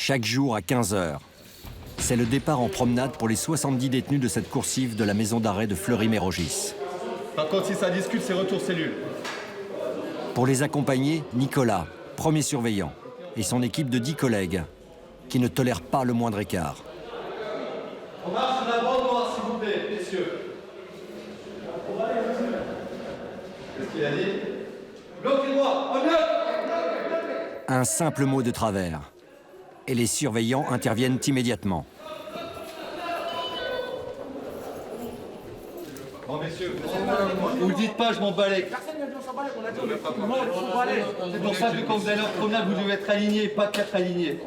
Chaque jour à 15 h. C'est le départ en promenade pour les 70 détenus de cette coursive de la maison d'arrêt de Fleury-Mérogis. Par contre, si ça discute, c'est retour cellule. Pour les accompagner, Nicolas, premier surveillant, et son équipe de 10 collègues, qui ne tolèrent pas le moindre écart. On marche en avant, noir, s'il vous plaît, messieurs. Qu'est-ce qu'il a dit? Bloquez-moi, on bloque! Un simple mot de travers. Et les surveillants interviennent immédiatement. Bon, messieurs, vous ne dites pas, je m'en balais. Personne ne vient s'en balai, on a dit, on s'en balai. C'est pour ça que quand vous allez en promenade, vous devez être alignés, pas 4 alignés.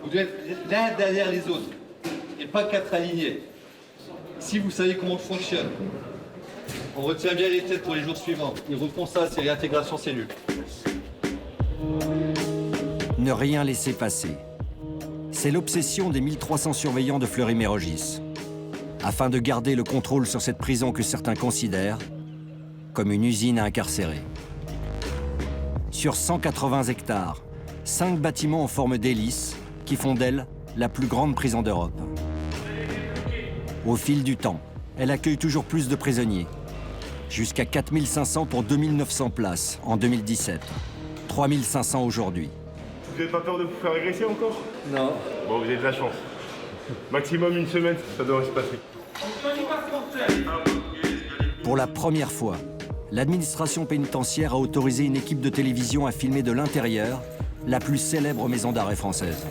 Vous devez être l'un derrière les autres, et pas 4 alignés. Si vous savez comment je fonctionne, on retient bien les têtes pour les jours suivants. Ils refont ça, c'est réintégration cellule. Ne rien laisser passer. C'est l'obsession des 1300 surveillants de Fleury-Mérogis, afin de garder le contrôle sur cette prison que certains considèrent comme une usine à incarcérer. Sur 180 hectares, 5 bâtiments en forme d'hélice qui font d'elle la plus grande prison d'Europe. Au fil du temps, elle accueille toujours plus de prisonniers. Jusqu'à 4500 pour 2900 places en 2017, 3500 aujourd'hui. Vous n'avez pas peur de vous faire agresser encore? Non. Bon, vous avez de la chance. Maximum une semaine, ça devrait se passer. Pour la première fois, l'administration pénitentiaire a autorisé une équipe de télévision à filmer de l'intérieur la plus célèbre maison d'arrêt française.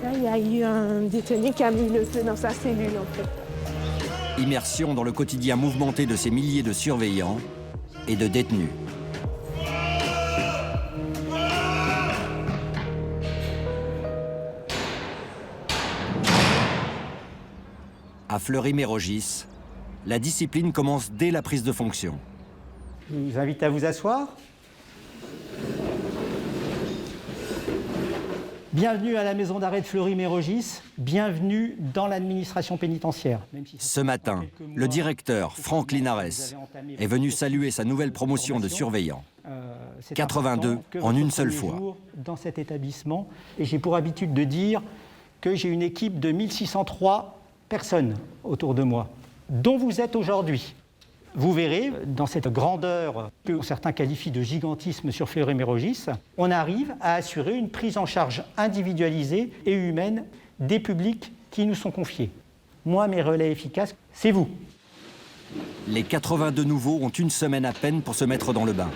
Là, il y a eu un détenu qui a mis le feu dans sa cellule, en fait. Immersion dans le quotidien mouvementé de ces milliers de surveillants et de détenus. À Fleury-Mérogis, la discipline commence dès la prise de fonction. Je vous invite à vous asseoir. Bienvenue à la maison d'arrêt de Fleury-Mérogis, bienvenue dans l'administration pénitentiaire. Ce matin, le directeur, Franck Linares, est venu saluer sa nouvelle promotion de surveillant. 82 en une seule fois. Dans cet établissement, et j'ai pour habitude de dire que j'ai une équipe de 1603 personnes autour de moi, dont vous êtes aujourd'hui. Vous verrez, dans cette grandeur que certains qualifient de gigantisme sur Fleury-Mérogis, on arrive à assurer une prise en charge individualisée et humaine des publics qui nous sont confiés. Moi, mes relais efficaces, c'est vous. Les 82 nouveaux ont une semaine à peine pour se mettre dans le bain.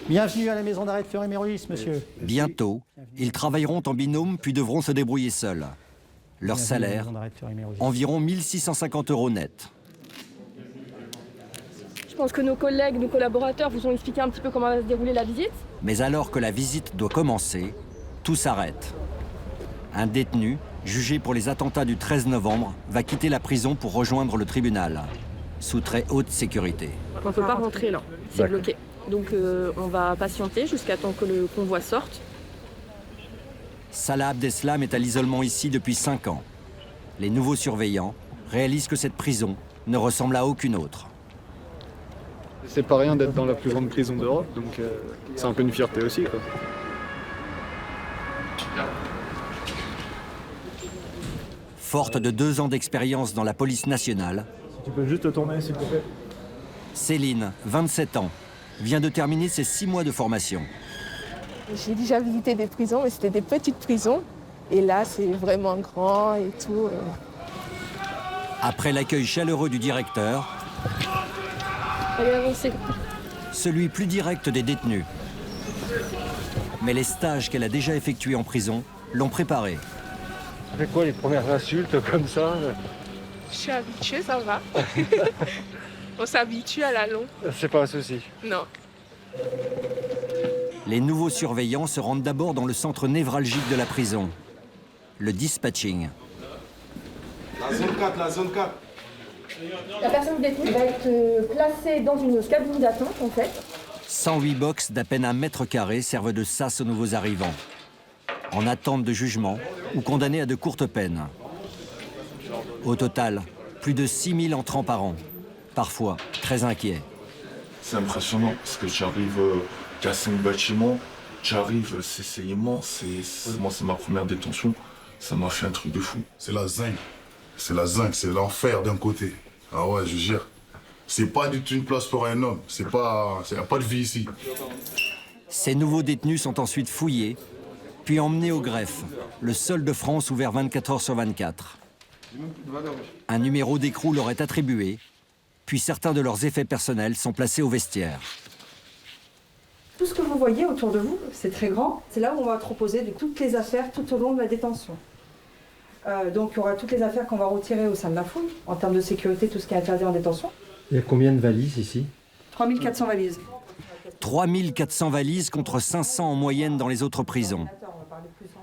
Bienvenue à la maison d'arrêt de Fleury-Mérogis, monsieur. Bientôt, ils travailleront en binôme puis devront se débrouiller seuls. Leur salaire, environ 1650 € net. Je pense que nos collègues, nos collaborateurs vous ont expliqué un petit peu comment va se dérouler la visite. Mais alors que la visite doit commencer, tout s'arrête. Un détenu, jugé pour les attentats du 13 novembre, va quitter la prison pour rejoindre le tribunal, sous très haute sécurité. On ne peut pas rentrer là, c'est bloqué. Donc on va patienter jusqu'à temps que le convoi sorte. Salah Abdeslam est à l'isolement ici depuis 5 ans. Les nouveaux surveillants réalisent que cette prison ne ressemble à aucune autre. C'est pas rien d'être dans la plus grande prison d'Europe, donc c'est un peu une fierté aussi, quoi. Forte de 2 ans d'expérience dans la police nationale, Si tu peux juste te tourner, s'il te plaît. Céline, 27 ans, vient de terminer ses 6 mois de formation. J'ai déjà visité des prisons, mais c'était des petites prisons. Et là, c'est vraiment grand et tout. Après l'accueil chaleureux du directeur, Allez, avancez. celui plus direct des détenus. Mais les stages qu'elle a déjà effectués en prison l'ont préparée. C'est quoi les premières insultes comme ça? Je suis habituée, ça va. On s'habitue à la longue. C'est pas un souci. Non. Les nouveaux surveillants se rendent d'abord dans le centre névralgique de la prison, le dispatching. La zone 4, la zone 4. La personne détenue va être placée dans une cabine d'attente, en fait. 108 box d'à peine 1 mètre carré servent de sas aux nouveaux arrivants, en attente de jugement ou condamnés à de courtes peines. Au total, plus de 6000 entrants par an, parfois très inquiets. C'est impressionnant parce que j'arrive qu'à 5 bâtiments, J'arrive, c'est immense, moi c'est ma première détention, ça m'a fait un truc de fou. C'est la zinc, c'est l'enfer d'un côté. Ah ouais, je jure. C'est pas du tout une place pour un homme, y a pas de vie ici. Ces nouveaux détenus sont ensuite fouillés, puis emmenés au greffe, le seul de France ouvert 24 heures sur 24. Un numéro d'écrou leur est attribué, puis certains de leurs effets personnels sont placés au vestiaire. Tout ce que vous voyez autour de vous, c'est très grand. C'est là où on va proposer toutes les affaires tout au long de la détention. Donc il y aura toutes les affaires qu'on va retirer au sein de la fouille, en termes de sécurité, tout ce qui est interdit en détention. Il y a combien de valises ici? 3400 valises. 3400 valises contre 500 en moyenne dans les autres prisons.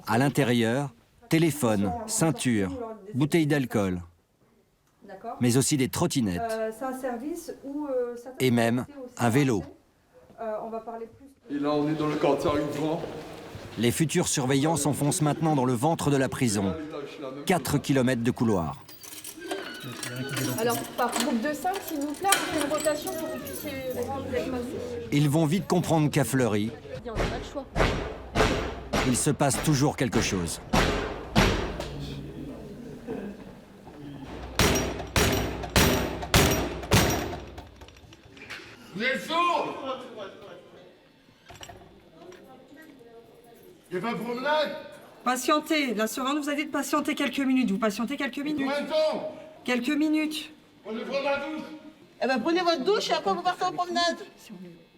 À l'intérieur, téléphone, ceinture, bouteilles d'alcool, mais aussi des trottinettes C'est un service où, et même un vélo. on va parler plus... Et là, on est dans le quartier Grand. Les futurs surveillants s'enfoncent maintenant dans le ventre de la prison. 4 km de couloir. Alors, par groupe de 5, s'il vous plaît, on fait une rotation pour que vous puissiez répondre les questions. Ils vont vite comprendre qu'à Fleury, On n'a pas le choix. il se passe toujours quelque chose. Vous êtes sourds? Il n'y a pas de promenade? Patientez, la surveillante vous a dit de patienter quelques minutes. Vous patientez quelques minutes? Combien de temps? Quelques minutes. On va prendre la douche. Eh ben prenez votre douche et après vous partez en promenade.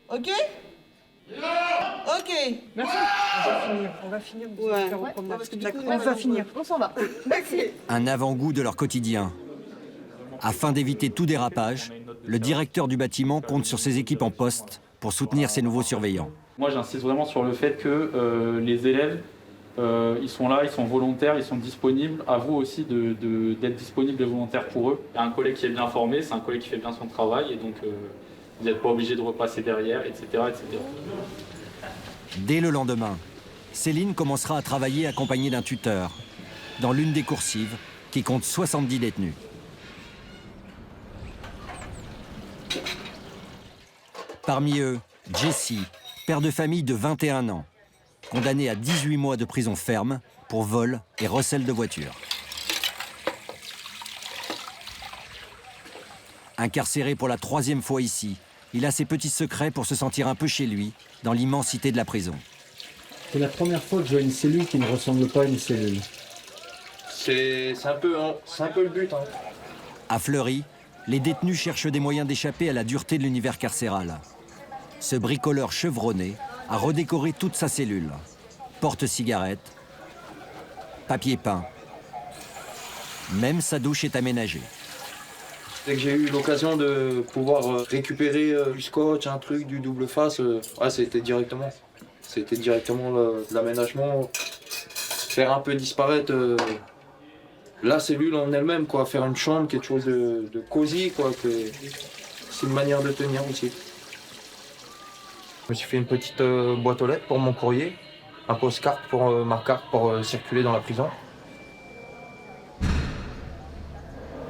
Ok? Ok. Merci. On va finir. Ouais. On va finir. On s'en va. Merci. Un avant-goût de leur quotidien. Afin d'éviter tout dérapage, le directeur du bâtiment compte sur ses équipes en poste pour soutenir ses nouveaux surveillants. Moi, j'insiste vraiment sur le fait que les élèves, ils sont là, ils sont volontaires, ils sont disponibles. À vous aussi d'être disponible et volontaire pour eux. Un collègue qui est bien formé, c'est un collègue qui fait bien son travail et donc vous n'êtes pas obligé de repasser derrière, etc., etc. Dès le lendemain, Céline commencera à travailler accompagnée d'un tuteur dans l'une des coursives qui compte 70 détenus. Parmi eux, Jesse, père de famille de 21 ans, condamné à 18 mois de prison ferme pour vol et recel de voiture. Incarcéré pour la 3e fois ici, il a ses petits secrets pour se sentir un peu chez lui, dans l'immensité de la prison. C'est la première fois que je vois une cellule qui ne ressemble pas à une cellule. C'est un peu le but. Hein. À Fleury, les détenus cherchent des moyens d'échapper à la dureté de l'univers carcéral. Ce bricoleur chevronné a redécoré toute sa cellule. Porte-cigarette, papier peint. Même sa douche est aménagée. Dès que j'ai eu l'occasion de pouvoir récupérer du scotch, un truc, du double face, ouais, c'était directement l'aménagement. Faire un peu disparaître la cellule en elle-même, quoi. Faire une chambre, quelque chose de cosy, quoi. C'est une manière de tenir aussi. Je me suis fait une petite boîte aux lettres pour mon courrier, un postcard pour ma carte pour circuler dans la prison.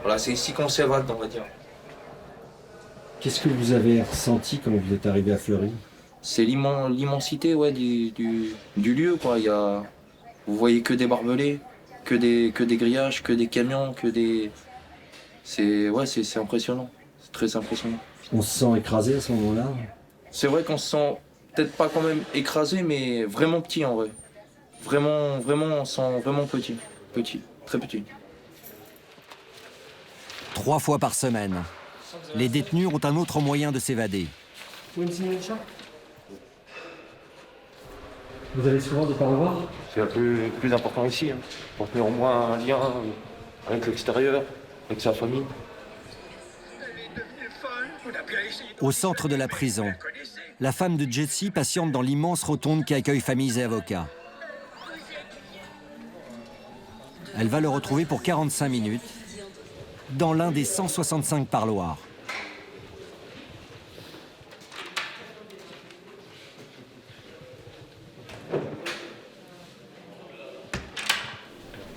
Voilà, c'est ici qu'on s'évade, on va dire. Qu'est-ce que vous avez ressenti quand vous êtes arrivé à Fleury? C'est l'immensité, ouais, du lieu, quoi. Vous voyez que des barbelés, que des grillages, que des camions, que des... C'est impressionnant, c'est très impressionnant. On se sent écrasé à ce moment-là? C'est vrai qu'on se sent peut-être pas quand même écrasé, mais vraiment petit en vrai. Vraiment, on se sent vraiment petit, très petit. 3 fois par semaine, les détenus ont un autre moyen de s'évader. Vous avez souvent des parois? C'est le plus important ici, hein, pour tenir au moins un lien avec l'extérieur, avec sa famille. Au centre de la prison, la femme de Jesse patiente dans l'immense rotonde qui accueille familles et avocats. Elle va le retrouver pour 45 minutes dans l'un des 165 parloirs.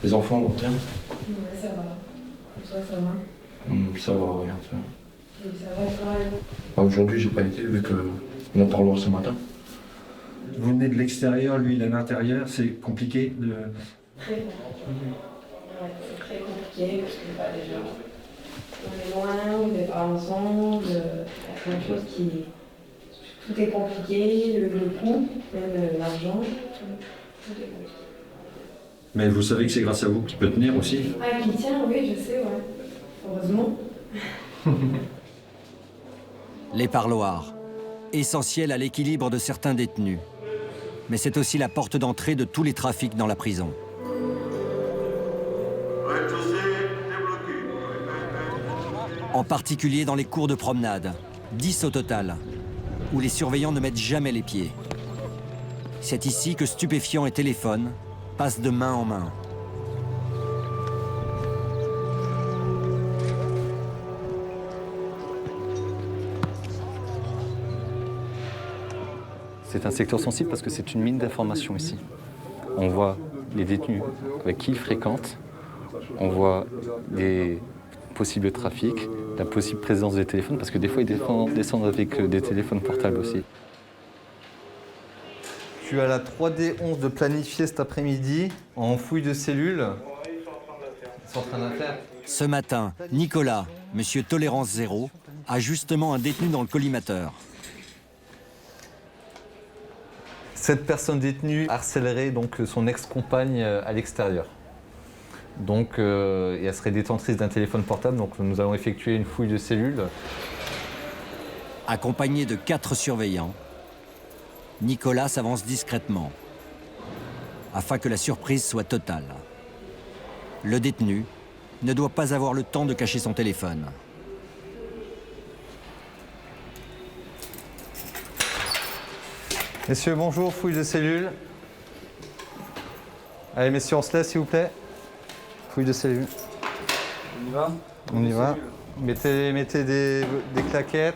Les enfants vont bien? Ça va. Ça va. Ça va, rien. Aujourd'hui, j'ai pas été vu que mon parloir ce matin. Vous venez de l'extérieur, lui il est à l'intérieur, c'est compliqué de... Très compliqué. Ouais, c'est très compliqué parce que bah, déjà, on est loin, on n'est pas ensemble, il y a plein de choses qui... Tout est compliqué, le coût, même l'argent, tout est compliqué. Mais vous savez que c'est grâce à vous qu'il peut tenir aussi. Ah, qui tient, oui, je sais, ouais. Heureusement. Les parloirs, essentiels à l'équilibre de certains détenus. Mais c'est aussi la porte d'entrée de tous les trafics dans la prison. En particulier dans les cours de promenade, 10 au total, où les surveillants ne mettent jamais les pieds. C'est ici que stupéfiants et téléphones passent de main en main. C'est un secteur sensible parce que c'est une mine d'informations ici. On voit les détenus avec qui ils fréquentent, on voit des possibles trafics, la possible présence des téléphones, parce que des fois ils descendent avec des téléphones portables aussi. Je suis à la 3D11 de planifier cet après-midi en fouille de cellules. Ils sont en train d'en faire. Ce matin, Nicolas, monsieur Tolérance Zéro, a justement un détenu dans le collimateur. Cette personne détenue harcèlerait donc son ex-compagne à l'extérieur. Donc elle serait détentrice d'un téléphone portable, donc nous allons effectuer une fouille de cellules. Accompagné de 4 surveillants, Nicolas s'avance discrètement, afin que la surprise soit totale. Le détenu ne doit pas avoir le temps de cacher son téléphone. Messieurs, bonjour, fouille de cellules. Allez, messieurs, on se laisse, s'il vous plaît. Fouille de cellules. On y va? On y va. Mettez des claquettes.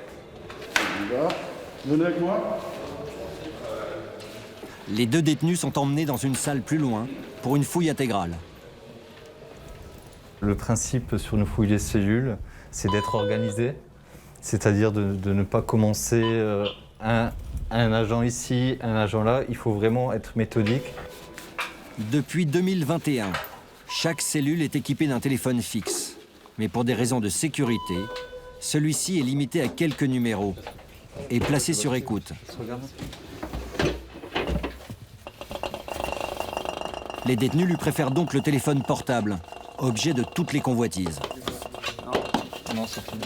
On y va. Venez avec moi. Les 2 détenus sont emmenés dans une salle plus loin pour une fouille intégrale. Le principe sur une fouille de cellules, c'est d'être organisé, c'est-à-dire de ne pas commencer un agent ici, un agent là. Il faut vraiment être méthodique. Depuis 2021, chaque cellule est équipée d'un téléphone fixe. Mais pour des raisons de sécurité, celui-ci est limité à quelques numéros et placé sur écoute. Les détenus lui préfèrent donc le téléphone portable, objet de toutes les convoitises. Non, c'est fini.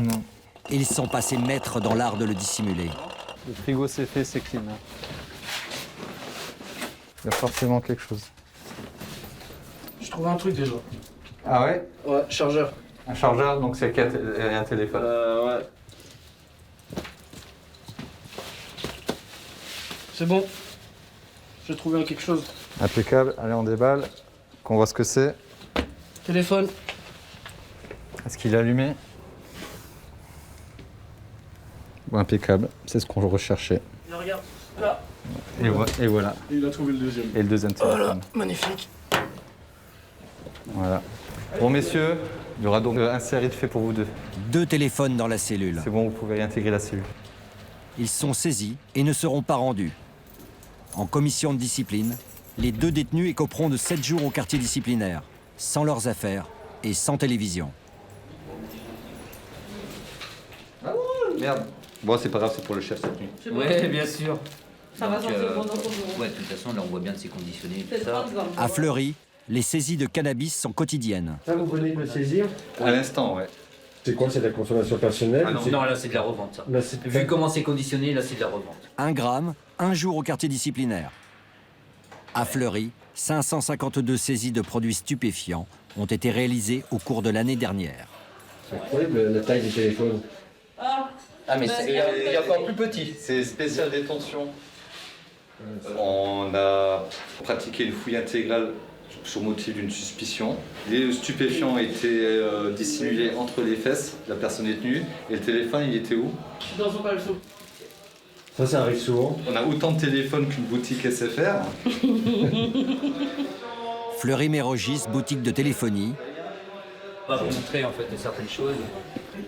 Non. Ils sont passés maîtres dans l'art de le dissimuler. Le frigo c'est fait, c'est clean. Il y a forcément quelque chose. Je trouve un truc déjà. Ah ouais? Ouais, chargeur. Un chargeur, donc c'est un téléphone. Ouais. C'est bon. J'ai trouvé quelque chose. Impeccable. Allez, on déballe. Qu'on voit ce que c'est. Téléphone. Est-ce qu'il est allumé? Bon, impeccable. C'est ce qu'on recherchait. Et regarde, là. Et voilà. Et il a trouvé le deuxième. Et le deuxième téléphone. Voilà, magnifique. Voilà. Bon, messieurs, il y aura donc un série de faits pour vous deux. 2 téléphones dans la cellule. C'est bon, vous pouvez réintégrer la cellule. Ils sont saisis et ne seront pas rendus. En commission de discipline, les 2 détenus écoperont de 7 jours au quartier disciplinaire, sans leurs affaires et sans télévision. Ah merde. Bon, c'est pas grave, c'est pour le chef cette nuit. Ouais, bien sûr. Ça va sortir bon dans ton bureau. Ouais, de toute façon, là, on voit bien de ses conditionnés et tout ça. À Fleury, les saisies de cannabis sont quotidiennes. Ça, vous venez de le saisir? À l'instant, ouais. C'est quoi? C'est de la consommation personnelle? Ah non, là, c'est de la revente, ça. Là, Vu comment c'est conditionné, là, c'est de la revente. 1 gramme, 1 jour au quartier disciplinaire. À Fleury, 552 saisies de produits stupéfiants ont été réalisées au cours de l'année dernière. C'est incroyable la taille du téléphone. Ah, mais Il y a encore plus petit. C'est spécial détention. On a pratiqué une fouille intégrale sur motif d'une suspicion. Les stupéfiants étaient dissimulés entre les fesses de la personne détenue. Et le téléphone, il était où? Dans son caleçon. Ça arrive souvent. On a autant de téléphones qu'une boutique SFR. Fleury-Mérogis, boutique de téléphonie. On va vous montrer en fait certaines choses.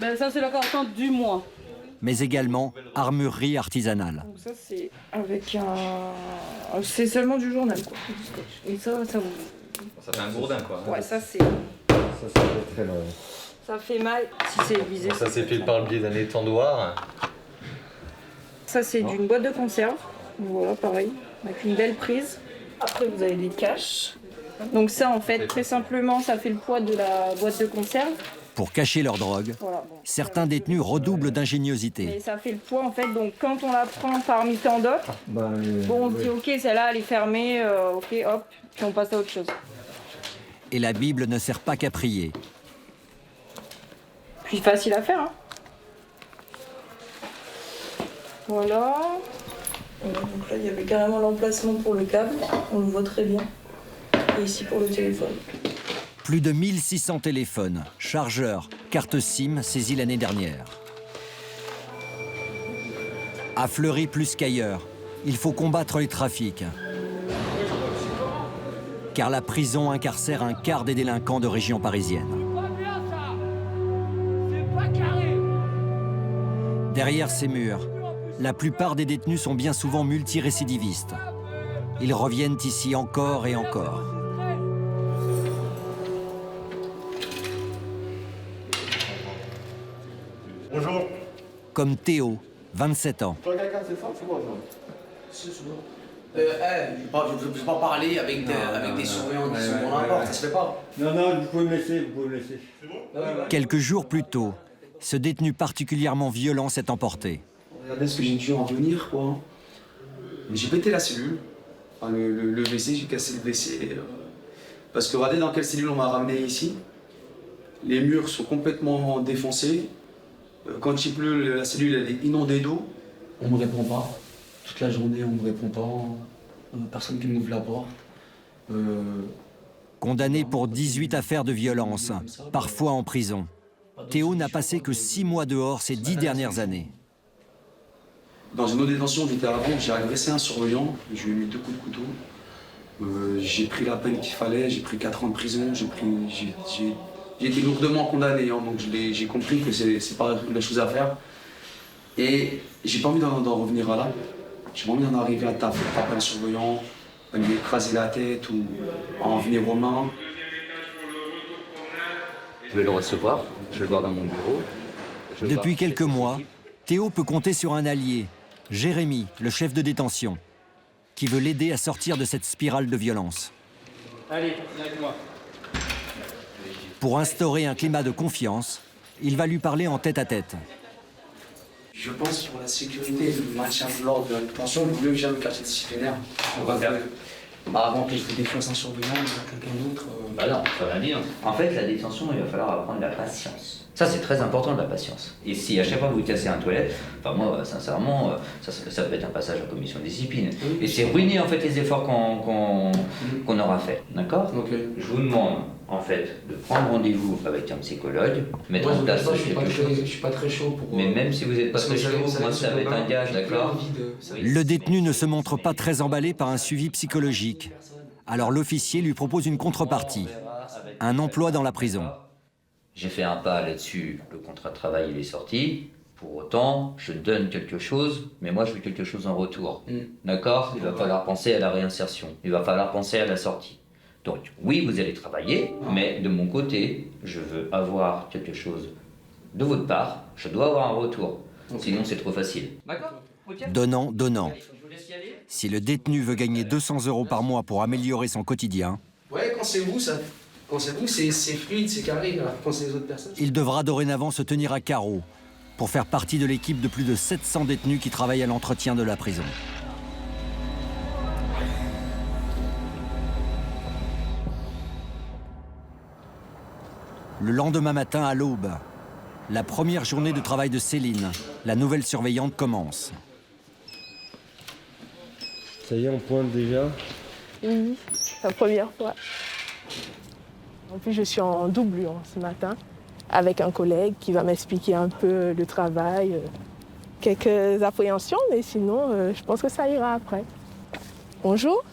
Ben ça c'est la constante du mois. mais également armurerie artisanale. Donc ça c'est avec un... C'est seulement du journal quoi, du scotch. Et ça vous... Ça fait un gourdin quoi. Ouais, ça c'est... Ça fait très mal. Ça fait mal si c'est visé. Ça s'est fait par le biais d'un étendoir. Ça c'est d'une boîte de conserve. Voilà, pareil, avec une belle prise. Après vous avez des caches. Donc ça en fait, très simplement, ça fait le poids de la boîte de conserve. Pour cacher leur drogue, Voilà, bon. certains détenus redoublent d'ingéniosité. Et ça fait le poids en fait, donc quand on la prend parmi tant d'autres, bon on dit ok celle-là elle est fermée, ok hop, puis on passe à autre chose. Et la Bible ne sert pas qu'à prier. Puis facile à faire hein. Voilà. Donc là il y avait carrément l'emplacement pour le câble, on le voit très bien. Et ici pour le téléphone. Plus de 1600 téléphones, chargeurs, cartes SIM saisis l'année dernière. À Fleury plus qu'ailleurs, il faut combattre les trafics. Car la prison incarcère un quart des délinquants de région parisienne. Derrière ces murs, la plupart des détenus sont bien souvent multirécidivistes. Ils reviennent ici encore et encore. Bonjour. Comme Théo, 27 ans. Je ne peux pas parler avec des surveillants qui sont dans la porte, ça se fait pas. Non, vous pouvez me laisser, C'est bon Quelques jours plus tôt, ce détenu particulièrement violent s'est emporté. Regardez ce que j'ai dû en venir, quoi. J'ai pété la cellule, enfin, le WC, j'ai cassé le WC. Parce que regardez dans quelle cellule on m'a ramené ici. Les murs sont complètement défoncés. Quand il pleut, la cellule elle est inondée d'eau. On me répond pas. Toute la journée, on me répond pas. Personne qui m'ouvre la porte. Condamné pour 18 affaires de violence, parfois en prison, Théo n'a passé que 6 mois dehors ces 10 dernières années. Dans une autre détention, j'étais avant, j'ai agressé un surveillant, je lui ai mis 2 coups de couteau. J'ai pris la peine qu'il fallait, j'ai pris 4 ans de prison, j'ai été lourdement condamné, hein, donc j'ai compris que c'est pas la chose à faire. Et j'ai pas envie d'en revenir à là. J'ai pas envie d'en arriver à taper un surveillant, à lui écraser la tête ou à en venir aux mains. Je vais le recevoir, je vais le voir dans mon bureau. Depuis quelques mois, Théo peut compter sur un allié, Jérémy, le chef de détention, qui veut l'aider à sortir de cette spirale de violence. Allez, viens avec moi. Pour instaurer un climat de confiance, il va lui parler en tête-à-tête. Je pense pour la sécurité et le maintien de l'ordre de la détention, il vaut mieux que j'aille me quartier disciplinaire. On va faire. Avant que je fais des choses un surveillant, quelqu'un d'autre. Bah non, ça va bien. En fait, la détention, il va falloir apprendre la patience. Ça, c'est très important, la patience. Et si à chaque fois que vous cassez un toilette, enfin moi, sincèrement, ça peut être un passage en commission de discipline. Oui, et c'est ruiner en fait les efforts qu'on aura fait. D'accord? Okay. Je vous demande en fait de prendre rendez-vous avec un psychologue, mettre en place quelque chose. Je suis pas très chaud pour. Mais même si vous n'êtes pas très chaud, moi ça va être un gage, d'accord? Le détenu ne se montre pas très emballé par un suivi psychologique. Alors l'officier lui propose une contrepartie, un emploi dans la prison. J'ai fait un pas là-dessus, le contrat de travail il est sorti. Pour autant, je donne quelque chose, mais moi je veux quelque chose en retour. D'accord? Il va falloir penser à la réinsertion, il va falloir penser à la sortie. Donc oui, vous allez travailler, mais de mon côté, je veux avoir quelque chose de votre part, je dois avoir un retour. Sinon c'est trop facile. D'accord? Donnant, donnant. Si le détenu veut gagner 200 € par mois pour améliorer son quotidien, ouais, quand c'est vous, ça. Quand c'est vous, c'est fluide, c'est carré. Quand c'est les autres personnes. Il devra dorénavant se tenir à carreau pour faire partie de l'équipe de plus de 700 détenus qui travaillent à l'entretien de la prison. Le lendemain matin à l'aube, la première journée de travail de Céline, la nouvelle surveillante, commence. Ça y est, on pointe déjà? Oui, la première fois. En plus, je suis en doublure ce matin avec un collègue qui va m'expliquer un peu le travail, quelques appréhensions, mais sinon, je pense que ça ira après. Bonjour.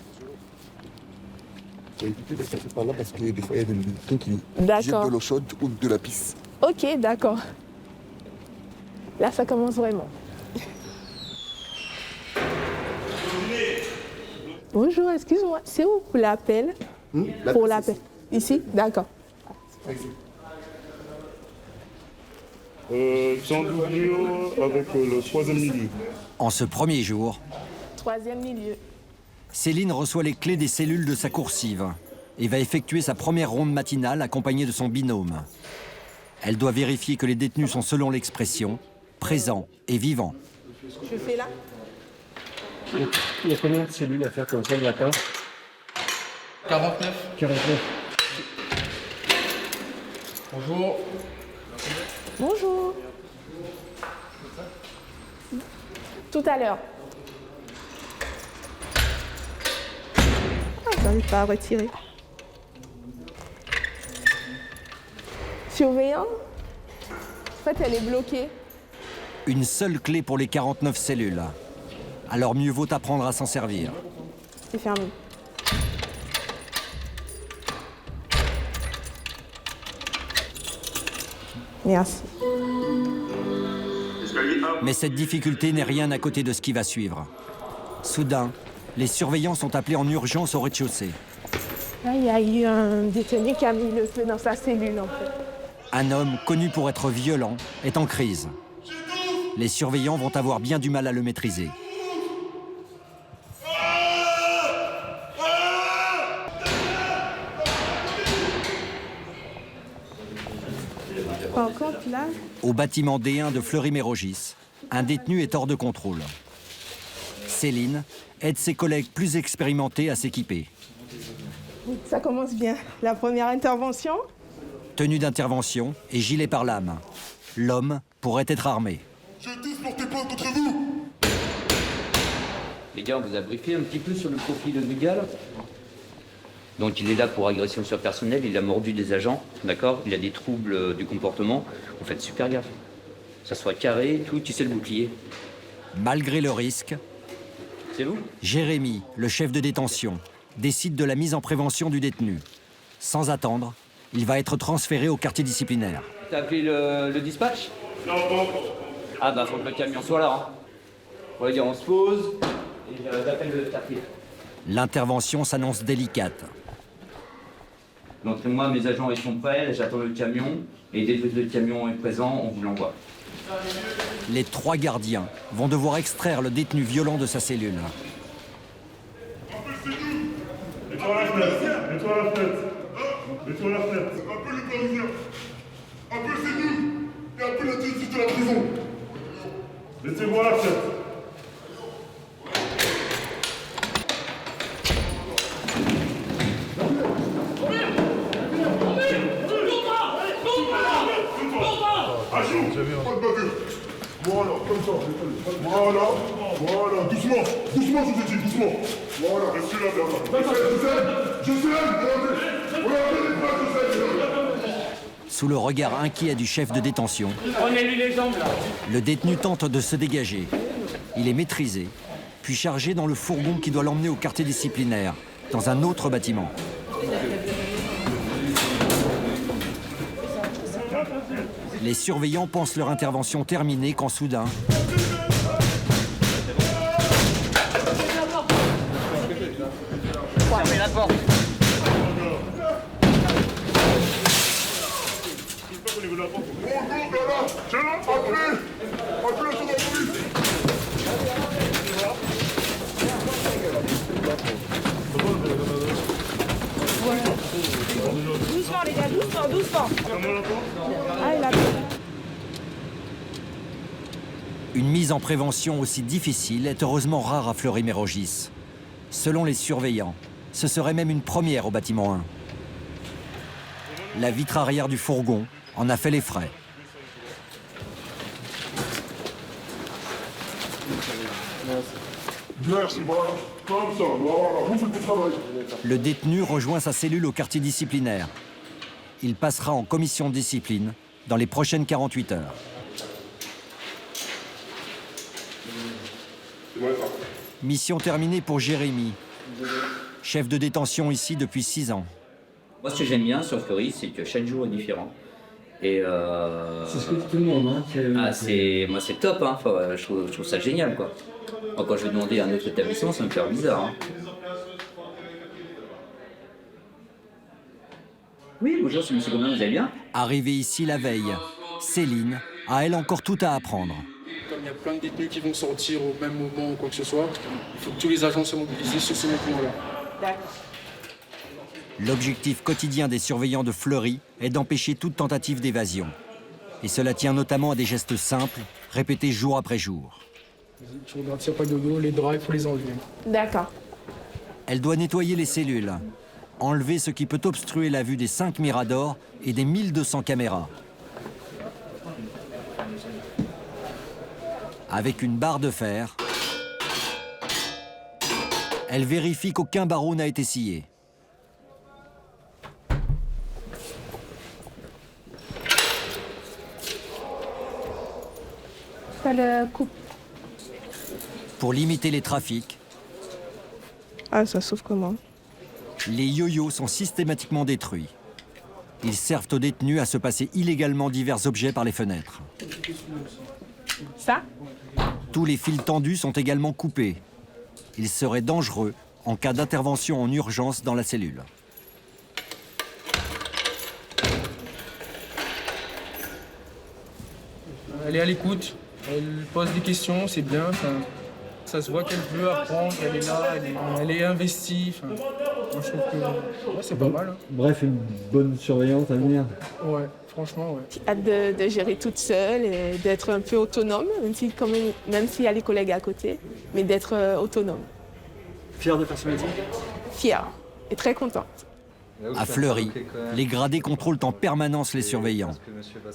Évitez de passer par là parce que des fois, il y a des gens qui jettent de l'eau chaude ou de la pisse. Ok, d'accord. Là, ça commence vraiment. Bonjour, excuse-moi. C'est où pour l'appel? Pour l'appel. Ici? D'accord. C'est en doublure avec le troisième milieu. En ce premier jour, Troisième milieu. Céline reçoit les clés des cellules de sa coursive et va effectuer sa première ronde matinale accompagnée de son binôme. Elle doit vérifier que les détenus sont, selon l'expression, présents et vivants. Je fais là. Il y a combien de cellules à faire comme ça le matin? 49. 49. Bonjour. Bonjour. Tout à l'heure. Ah, j'arrive pas à retirer. Surveillant. En fait, elle est bloquée. Une seule clé pour les 49 cellules. Alors mieux vaut apprendre à s'en servir. C'est fermé. Merci. Mais cette difficulté n'est rien à côté de ce qui va suivre. Soudain, les surveillants sont appelés en urgence au rez-de-chaussée. Là, il y a eu un détenu qui a mis le feu dans sa cellule, en fait. Un homme connu pour être violent est en crise. Les surveillants vont avoir bien du mal à le maîtriser. Par contre, là, Au bâtiment D1 de Fleury-Mérogis, un détenu est hors de contrôle. Céline aide ses collègues plus expérimentés à s'équiper. ça commence bien. La première intervention. Tenue d'intervention et gilet pare-lame. L'homme pourrait être armé. Je vais tous porter plainte contre vous. Les gars, on vous a briefé un petit peu sur le profil du gars, là. Donc il est là pour agression sur personnel, il a mordu des agents, d'accord? Il a des troubles du comportement. Vous faites super gaffe. Ça soit carré, tout, tu sais le bouclier. Malgré le risque, c'est vous? Jérémy, le chef de détention, décide de la mise en prévention du détenu. Sans attendre, il va être transféré au quartier disciplinaire. T'as appelé le dispatch? Non, pas encore. Ah bah faut que le camion soit là. Hein. Bon les gars, on se pose et j'appelle le quartier. L'intervention s'annonce délicate. Donc moi, mes agents ils sont prêts, j'attends le camion et dès que le camion est présent, on vous l'envoie. Les 3 gardiens vont devoir extraire le détenu violent de sa cellule. Mets-toi à la fenêtre. Mets-toi à la fenêtre. Mets-toi à la fenêtre. Un peu les Parisiens. Un peu c'est nous. Et un peu la justice de la prison. Laissez-moi à la fenêtre. Pas de bavure. Voilà, comme ça. Voilà, voilà. Doucement, doucement, je vous ai dit, doucement. Voilà, restez là, je sais, regardez. Regardez les bras, je sais. Sous le regard inquiet du chef de détention, Prenez-lui les jambes, là. le détenu tente de se dégager. Il est maîtrisé, puis chargé dans le fourgon qui doit l'emmener au quartier disciplinaire, dans un autre bâtiment. Les surveillants pensent leur intervention terminée quand soudain... Fermez la porte. Doucement les gars, doucement, doucement. Ah, il a... Une mise en prévention aussi difficile est heureusement rare à Fleury-Mérogis. Selon les surveillants, ce serait même une première au bâtiment 1. La vitre arrière du fourgon en a fait les frais. Merci, voilà. Comme ça, voilà. Vous faites votre travail. Le détenu rejoint sa cellule au quartier disciplinaire. Il passera en commission de discipline dans les prochaines 48 heures. Mission terminée pour Jérémy, chef de détention ici depuis 6 ans. Moi, ce que j'aime bien sur Fleury, c'est que chaque jour est différent. Et c'est ce que dit tout le monde. Hein, moi c'est top, hein. Enfin, je trouve ça génial quoi. Moi, quand je vais demander à un autre établissement, ça me fait bizarre. Hein. Oui, bonjour, c'est monsieur Gomin, vous allez bien? Arrivée ici la veille, Céline a elle encore tout à apprendre. Comme il y a plein de détenus qui vont sortir au même moment ou quoi que ce soit, il faut que tous les agents soient mobilisés sur ce mouvement-là. D'accord. L'objectif quotidien des surveillants de Fleury est d'empêcher toute tentative d'évasion. Et cela tient notamment à des gestes simples, répétés jour après jour. Je regarde s'il n'y a pas de dos, les draps, il faut les enlever. D'accord. Elle doit nettoyer les cellules, enlever ce qui peut obstruer la vue des 5 miradors et des 1200 caméras. Avec une barre de fer, elle vérifie qu'aucun barreau n'a été scié. Ça le coupe. Pour limiter les trafics, Ah, ça s'ouvre comment? les yo-yos sont systématiquement détruits. Ils servent aux détenus à se passer illégalement divers objets par les fenêtres. Ça? Tous les fils tendus sont également coupés. Ils seraient dangereux en cas d'intervention en urgence dans la cellule. Elle est à l'écoute, elle pose des questions, c'est bien. Ça se voit qu'elle veut apprendre, elle est là, elle est investie. Moi, je trouve que ouais, c'est pas mal. Hein. Bref, une bonne surveillance à venir. Ouais, franchement, ouais. J'ai hâte de gérer toute seule et d'être un peu autonome, même s'il y a les collègues à côté, mais d'être autonome. Fière de faire ce métier? Fière et très contente. À Fleury, les gradés contrôlent en permanence les surveillants,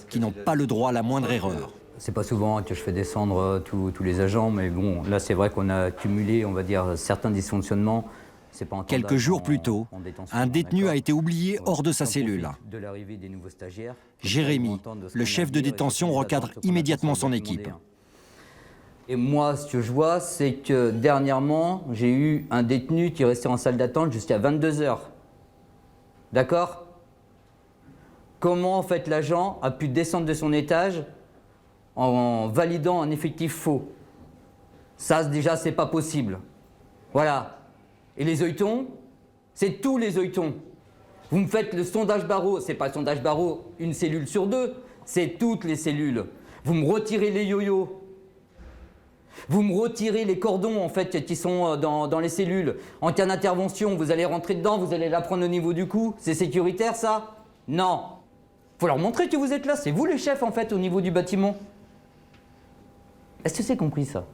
qui n'ont pas le droit à la moindre erreur. C'est pas souvent que je fais descendre tous les agents, mais bon, là c'est vrai qu'on a cumulé, on va dire, certains dysfonctionnements. Quelques jours plus tôt, un détenu a été oublié hors de sa cellule. Jérémy, le chef de détention, recadre immédiatement son équipe. Et moi, ce que je vois, c'est que dernièrement, j'ai eu un détenu qui est resté en salle d'attente jusqu'à 22 h. D'accord? Comment, en fait, l'agent a pu descendre de son étage en validant un effectif faux? Ça, déjà, c'est pas possible. Voilà. Et les œilletons, c'est tous les œilletons. Vous me faites le sondage barreau, c'est pas le sondage barreau une cellule sur deux, c'est toutes les cellules. Vous me retirez les yo-yos. Vous me retirez les cordons, en fait, qui sont dans les cellules. En cas d'intervention, vous allez rentrer dedans, vous allez la prendre au niveau du cou. C'est sécuritaire, ça? Non. Faut leur montrer que vous êtes là. C'est vous les chefs, en fait, au niveau du bâtiment. Est-ce que c'est compris, ça?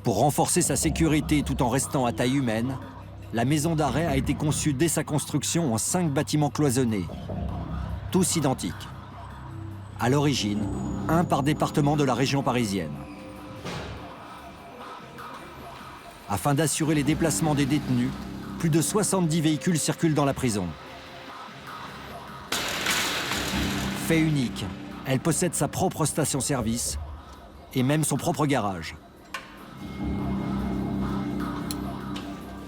Pour renforcer sa sécurité tout en restant à taille humaine, la maison d'arrêt a été conçue dès sa construction en 5 bâtiments cloisonnés, tous identiques. À l'origine, un par département de la région parisienne. Afin d'assurer les déplacements des détenus, plus de 70 véhicules circulent dans la prison. Fait unique, elle possède sa propre station-service et même son propre garage.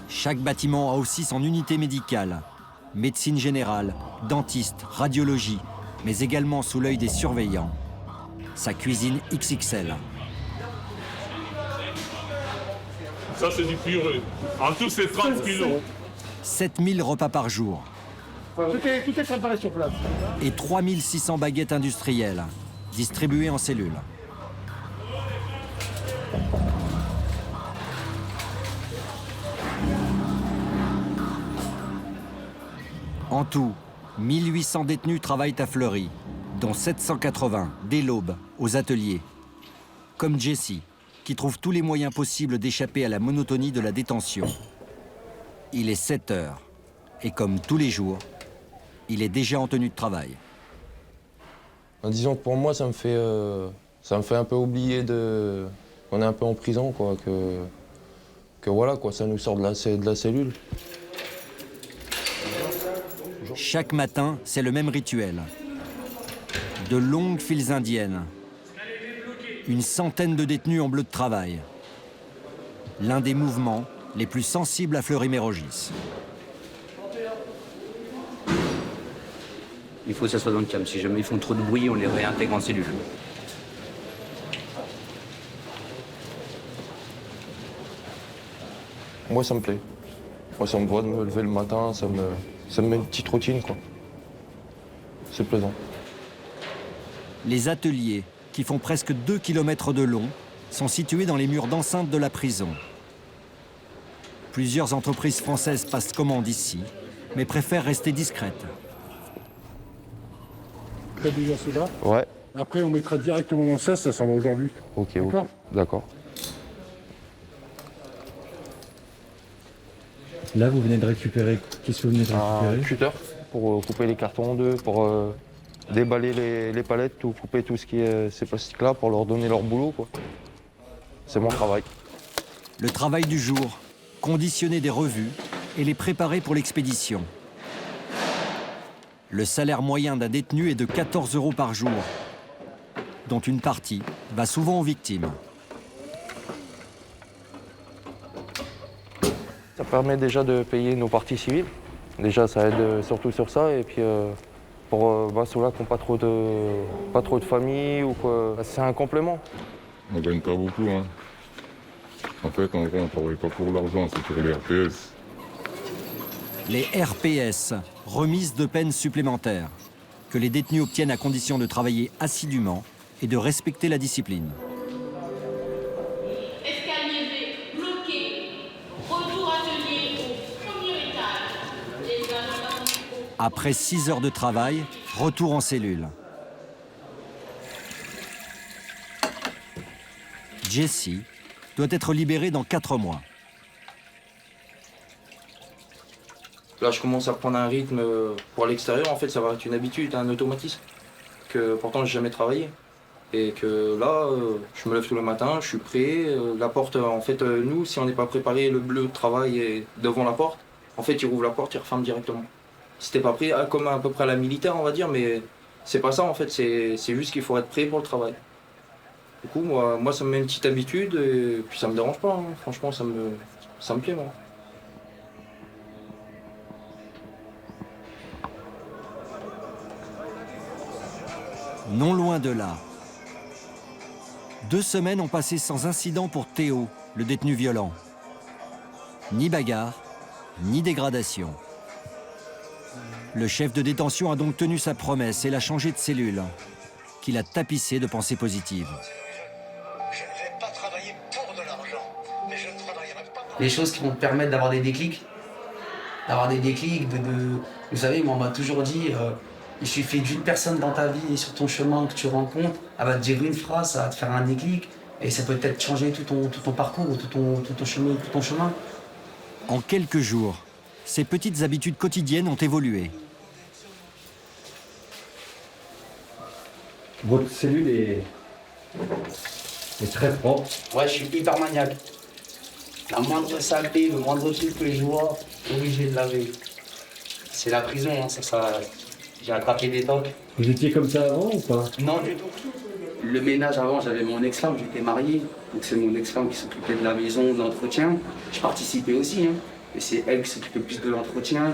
Chaque bâtiment a aussi son unité médicale, médecine générale, dentiste, radiologie, mais également sous l'œil des surveillants. Sa cuisine XXL. Ça, c'est du purée. En tout, c'est 30 kilos. 7000 repas par jour. Tout est préparé sur place. Et 3600 baguettes industrielles, distribuées en cellules. En tout, 1800 détenus travaillent à Fleury, dont 780 dès l'aube aux ateliers. Comme Jessie, qui trouve tous les moyens possibles d'échapper à la monotonie de la détention. Il est 7 heures, et comme tous les jours, il est déjà en tenue de travail. Disons que pour moi, ça me fait un peu oublier qu'on est un peu en prison, quoi, que voilà, quoi, ça nous sort de la cellule. Chaque matin, c'est le même rituel. De longues files indiennes. Une centaine de détenus en bleu de travail. L'un des mouvements les plus sensibles à Fleury-Mérogis. Il faut que ça soit dans le calme. Si jamais ils font trop de bruit, on les réintègre en cellule. Moi, ça me plaît. Moi, ça me va de me lever le matin, ça me met une petite routine, quoi. C'est plaisant. Les ateliers, qui font presque 2 km de long, sont situés dans les murs d'enceinte de la prison. Plusieurs entreprises françaises passent commande ici, mais préfèrent rester discrètes. Très déjà cela. Ouais. Après, on mettra directement dans ça s'en va aujourd'hui. Ok, D'accord. D'accord. Là, vous venez de récupérer. Qu'est-ce que vous venez de récupérer? Un cutter pour couper les cartons en deux, pour déballer les palettes, couper tout ce qui est ces plastiques-là pour leur donner leur boulot, quoi. C'est mon travail. Le travail du jour, conditionner des revues et les préparer pour l'expédition. Le salaire moyen d'un détenu est de 14 € par jour, dont une partie va souvent aux victimes. Ça permet déjà de payer nos parties civiles. Déjà, ça aide surtout sur ça. Et puis, pour ceux-là qui n'ont pas trop de famille ou quoi, c'est un complément. On gagne pas beaucoup, hein. En fait, en vrai, on ne travaille pas pour l'argent, c'est pour les RPS. Les RPS, remises de peine supplémentaires, que les détenus obtiennent à condition de travailler assidûment et de respecter la discipline. Escalier bloqué. Retour atelier au premier étage. Les agents. Après 6 heures de travail, retour en cellule. Jessie doit être libérée dans 4 mois. Là, je commence à prendre un rythme pour l'extérieur. En fait, ça va être une habitude, un automatisme. Que pourtant, j'ai jamais travaillé. Et que là, je me lève tous le matin, je suis prêt. La porte, en fait, nous, si on n'est pas préparé, le bleu de travail est devant la porte. En fait, il rouvre la porte, il referme directement. Si t'es pas prêt, comme à peu près à la militaire, on va dire, mais c'est pas ça, en fait. C'est juste qu'il faut être prêt pour le travail. Du coup, moi, ça me met une petite habitude et puis ça me dérange pas. Hein. Franchement, ça me plaît, moi. Non loin de là. 2 semaines ont passé sans incident pour Théo, le détenu violent. Ni bagarre, ni dégradation. Le chef de détention a donc tenu sa promesse et l'a changé de cellule, qu'il a tapissé de pensées positives. Les choses qui vont te permettre d'avoir des déclics. Vous savez, moi, on m'a toujours dit, il suffit d'une personne dans ta vie et sur ton chemin que tu rencontres, elle va te dire une phrase, ça va te faire un déclic, et ça peut peut-être changer tout ton parcours, tout ton chemin. En quelques jours, ces petites habitudes quotidiennes ont évolué. Votre cellule est très propre. Ouais, je suis hyper maniaque. La moindre saleté, le moindre truc que je vois, obligé de laver. C'est la prison, hein, ça. J'ai attrapé des tocs. Vous étiez comme ça avant ou pas? Non, du tout. Le ménage avant, j'avais mon ex-femme, j'étais marié. Donc c'est mon ex-femme qui s'occupait de la maison, de l'entretien. Je participais aussi, hein. Et c'est elle qui s'occupait plus de l'entretien.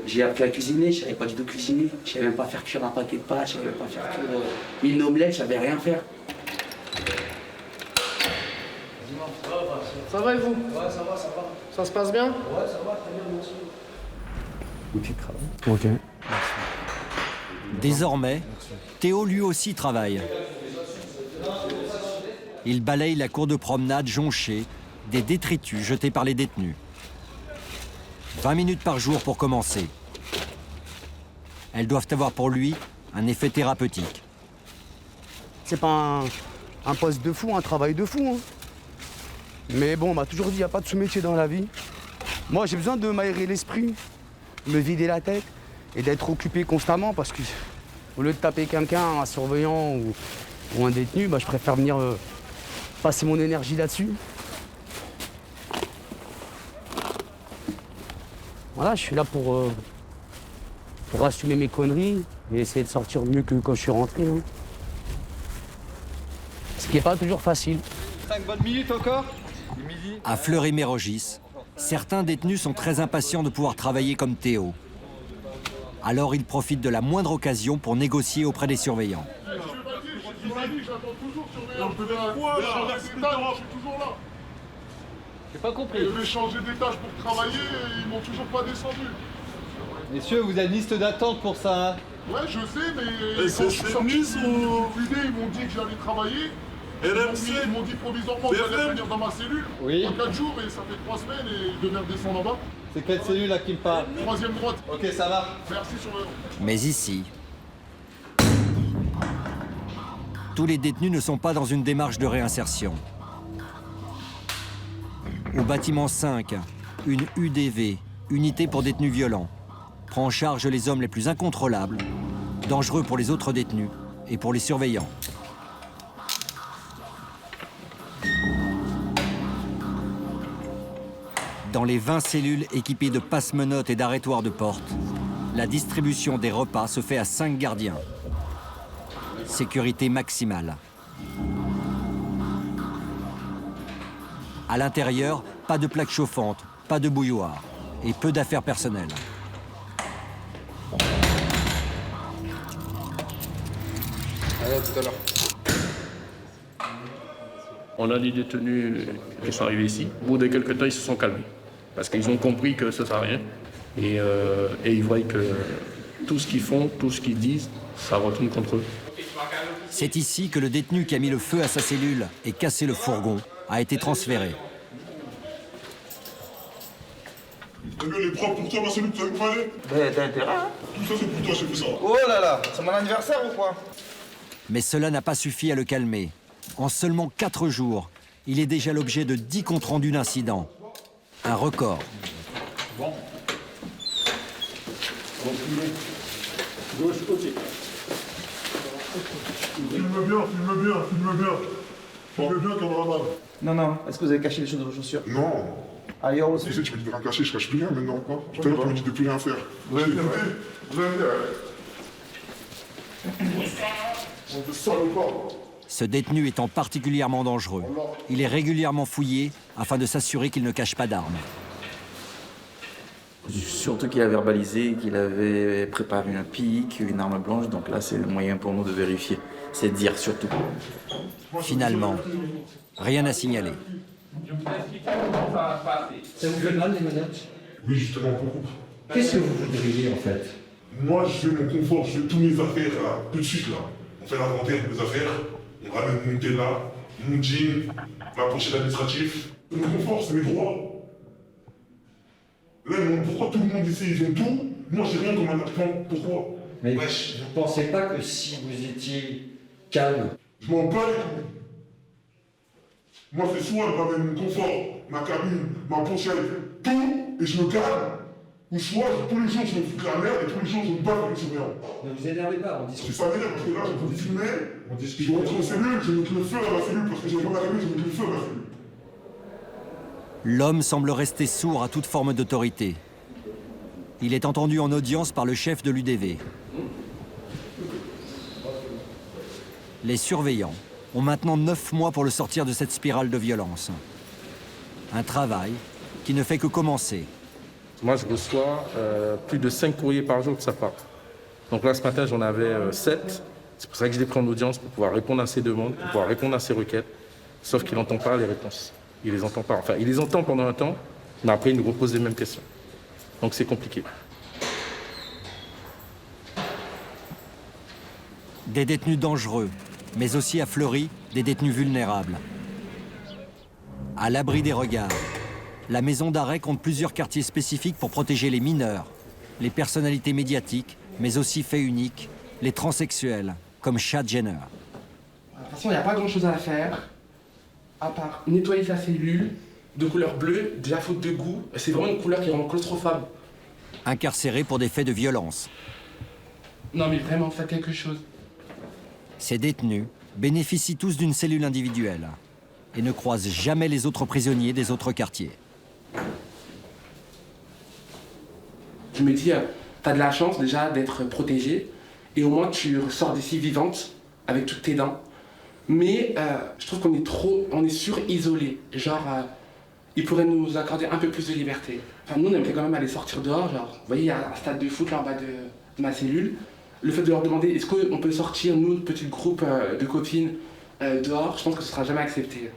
J'ai appris à cuisiner, je savais pas du tout cuisiner. Je savais même pas faire cuire un paquet de pâtes, je savais même pas faire cuire une omelette, je savais rien faire. Ça va et vous? Ouais, ça va. Ça se passe bien? Ouais, ça va, très bien, merci. Outil de travail. Ok. Désormais, Théo lui aussi travaille. Il balaye la cour de promenade jonchée des détritus jetés par les détenus. 20 minutes par jour pour commencer. Elles doivent avoir pour lui un effet thérapeutique. C'est pas un poste de fou, un travail de fou. Hein. Mais bon, on m'a toujours dit, il n'y a pas de sous-métier dans la vie. Moi, j'ai besoin de m'aérer l'esprit, me vider la tête et d'être occupé constamment parce que au lieu de taper quelqu'un, un surveillant ou un détenu, je préfère venir passer mon énergie là-dessus. Voilà, je suis là pour assumer mes conneries et essayer de sortir mieux que quand je suis rentré. Hein. Ce qui n'est pas toujours facile. 5 bonnes minutes encore. À Fleury-Mérogis, certains détenus sont très impatients de pouvoir travailler comme Théo. Alors il profite de la moindre occasion pour négocier auprès des surveillants. J'ai pas compris. Je vais changer d'étage pour travailler et ils m'ont toujours pas descendu. Messieurs, vous avez une liste d'attente pour ça, hein? Ouais, je sais, mais quand je suis sorti du UD, ils m'ont dit que j'allais travailler. Ils m'ont dit provisoirement que j'allais venir dans ma cellule. Oui. En 4 jours et ça fait 3 semaines et ils devaient redescendre en bas. C'est quelle cellule là qui me parle? 3e droite. Ok, ça va. Merci surveillant. Mais ici, tous les détenus ne sont pas dans une démarche de réinsertion. Au bâtiment 5, une UDV, unité pour détenus violents, prend en charge les hommes les plus incontrôlables, dangereux pour les autres détenus et pour les surveillants. Dans les 20 cellules équipées de passe-menottes et d'arrêtoirs de porte, la distribution des repas se fait à 5 gardiens. Sécurité maximale. À l'intérieur, pas de plaque chauffante, pas de bouilloire et peu d'affaires personnelles. Allez, à tout à l'heure. On a des détenus qui sont arrivés ici. Au bout de quelques temps, ils se sont calmés. Parce qu'ils ont compris que ça ne sert à rien. Et ils voient que tout ce qu'ils font, tout ce qu'ils disent, ça retourne contre eux. C'est ici que le détenu qui a mis le feu à sa cellule et cassé le fourgon a été transféré. T'as vu, elle est propre pour toi, ma cellule, tu savais quoi aller? Ben, t'as intérêt, hein? Tout ça, c'est pour toi, j'ai fait ça. Oh là là, c'est mon anniversaire ou quoi? Mais cela n'a pas suffi à le calmer. En seulement 4 jours, il est déjà l'objet de 10 comptes rendus d'incidents. Un record. Bon. Gauche, côté. Filme bien, filme bien, filme bien. Filme bien, camarade. Non, non, est-ce que vous avez caché les choses de vos chaussures? Non. Ailleurs aussi? Tu sais, tu me dis de rien cacher, je cache plus rien maintenant, quoi. Tout à l'heure, tu me dis de plus rien faire. Vous avez bien fait? Vous avez bien, on te sort le corps. Ce détenu étant particulièrement dangereux, il est régulièrement fouillé afin de s'assurer qu'il ne cache pas d'armes. Surtout qu'il a verbalisé qu'il avait préparé un pic, une arme blanche, donc là c'est le moyen pour nous de vérifier, c'est de dire surtout. Finalement, rien à signaler. Ça vous fait mal les menottes? Oui, justement, beaucoup. Qu'est-ce que vous voudriez en fait? Moi, je fais mon confort, je fais tous mes affaires là, tout de suite là. On fait l'inventaire des affaires, on ramène mon Nutella, mon jean, ma pochette administrative. Mon confort, c'est mes droits. Là, pourquoi tout le monde ici, ils ont tout? Moi, j'ai rien comme un enfant. Pourquoi? Mais vous ne pensez pas que si vous étiez calme... Je m'en bats les couilles. Moi, c'est soit je ramène mon confort, ma cabine, ma pochette, tout, et je me calme. Ou soit, tous les jours, je me fous de la merde, et tous les jours, je me bats avec les surveillants. Ne vous énervez pas, on discute. Ça m'énerve, parce que là, je peux filmer, je rentre en cellule, je mets le feu à ma cellule, parce que j'ai rien à je mets le feu à ma cellule. L'homme semble rester sourd à toute forme d'autorité. Il est entendu en audience par le chef de l'UDV. Les surveillants ont maintenant 9 mois pour le sortir de cette spirale de violence. Un travail qui ne fait que commencer. Moi, je reçois plus de 5 courriers par jour de sa part. Donc là, ce matin, j'en avais 7. C'est pour ça que je l'ai pris en audience, pour pouvoir répondre à ses demandes, pour pouvoir répondre à ses requêtes. Sauf qu'il n'entend pas les réponses. Il les entend pas. Enfin, il les entend pendant un temps, mais après, il nous repose les mêmes questions. Donc c'est compliqué. Des détenus dangereux, mais aussi à Fleury, des détenus vulnérables. À l'abri des regards, la maison d'arrêt compte plusieurs quartiers spécifiques pour protéger les mineurs, les personnalités médiatiques, mais aussi faits uniques, les transsexuels, comme Chad Jenner. De toute façon, il n'y a pas grand-chose à faire, à part nettoyer sa cellule, de couleur bleue, déjà faute de goût. C'est vraiment une couleur qui est vraiment claustrophobe. Incarcérés pour des faits de violence. Non mais vraiment, faites quelque chose. Ces détenus bénéficient tous d'une cellule individuelle et ne croisent jamais les autres prisonniers des autres quartiers. Je me dis, t'as de la chance déjà d'être protégée et au moins tu ressors d'ici vivante avec toutes tes dents. Mais je trouve qu'on est sur-isolé. Genre, ils pourraient nous accorder un peu plus de liberté. Enfin, nous, on aimerait quand même aller sortir dehors. Genre, vous voyez, il y a un stade de foot là en bas ma cellule, le fait de leur demander est-ce qu'on peut sortir, nous, notre petit groupe de copines, dehors, je pense que ce sera jamais accepté.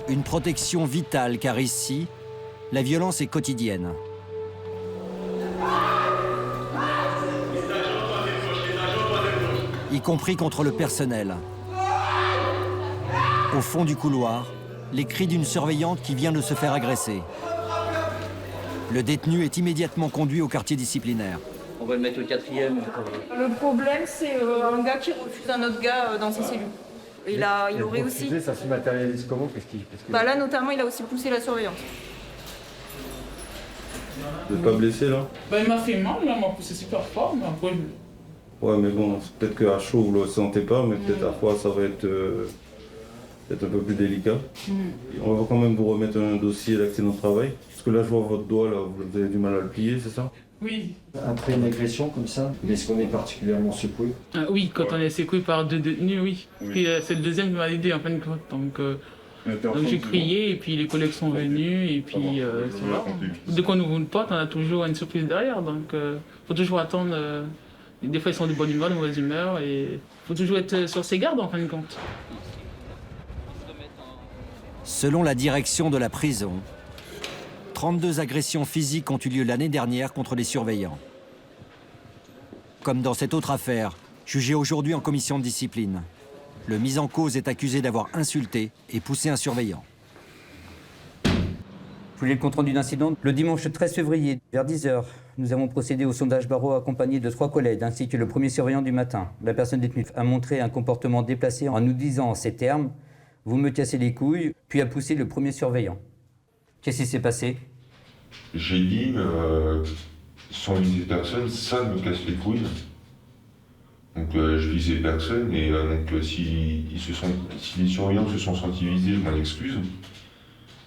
Une protection vitale car ici, la violence est quotidienne. Y compris contre le personnel. Au fond du couloir, les cris d'une surveillante qui vient de se faire agresser. Le détenu est immédiatement conduit au quartier disciplinaire. On va le mettre au 4e. Le problème, c'est un gars qui refuse un autre gars dans sa cellule. Il aurait aussi... Ça se matérialise comment? Bah là, notamment, il a aussi poussé la surveillance. Vous n'êtes pas blessé là? Bah, il m'a fait mal, là, il m'a poussé super fort, mais après... Ouais, mais bon, peut-être qu'à chaud vous le sentez pas, mais peut-être à froid ça va être peut-être un peu plus délicat. On va quand même vous remettre un dossier d'accident de travail. Parce que là, je vois votre doigt, là, vous avez du mal à le plier, c'est ça? Oui. Après une agression comme ça, est-ce qu'on est particulièrement secoué? Oui, quand on est secoué par 2 détenus, oui. Puis c'est le deuxième qui m'a aidé en fin de compte. Donc j'ai crié et puis les collègues sont venus et puis dès qu'on ouvre une porte, on a toujours une surprise derrière. Donc faut toujours attendre. Des fois ils sont de bonne humeur, de mauvaise humeur et faut toujours être sur ses gardes en fin de compte. Selon la direction de la prison, 32 agressions physiques ont eu lieu l'année dernière contre les surveillants. Comme dans cette autre affaire, jugée aujourd'hui en commission de discipline, le mis en cause est accusé d'avoir insulté et poussé un surveillant. Vous voulez le compte-rendu d'incident? Le dimanche 13 février, vers 10h, nous avons procédé au sondage barreau accompagné de 3 collègues, ainsi que le premier surveillant du matin. La personne détenue a montré un comportement déplacé en nous disant en ces termes « Vous me cassez les couilles », puis a poussé le premier surveillant. Qu'est-ce qui s'est passé? J'ai dit, sans viser personne, ça me casse les couilles. Donc je visais personne et donc si les surveillants se sont sentis visés, je m'en excuse.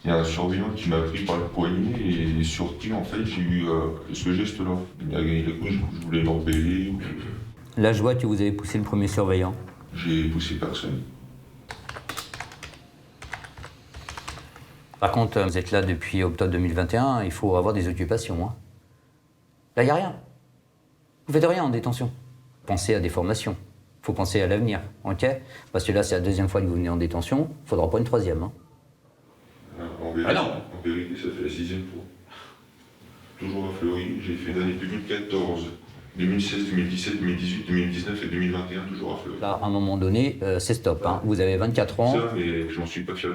Il y a un surveillant qui m'a pris par le poignet et sur qui en fait j'ai eu ce geste-là. Il a gagné les couilles, je voulais l'embeller. Là, je vois que vous avez poussé le premier surveillant. J'ai poussé personne. Par contre, vous êtes là depuis octobre 2021, il faut avoir des occupations. Hein. Là, il n'y a rien. Vous faites rien en détention. Pensez à des formations. Il faut penser à l'avenir, ok? Parce que là, c'est la 2e fois que vous venez en détention, il ne faudra pas une 3e. Hein. En vérité, ça fait la 6e fois. Toujours à Fleury, j'ai fait l'année 2014, 2016, 2017, 2018, 2019 et 2021, toujours à Fleury. Là, à un moment donné, c'est stop. Hein. Vous avez 24 ans. Ça, mais je m'en suis pas fier.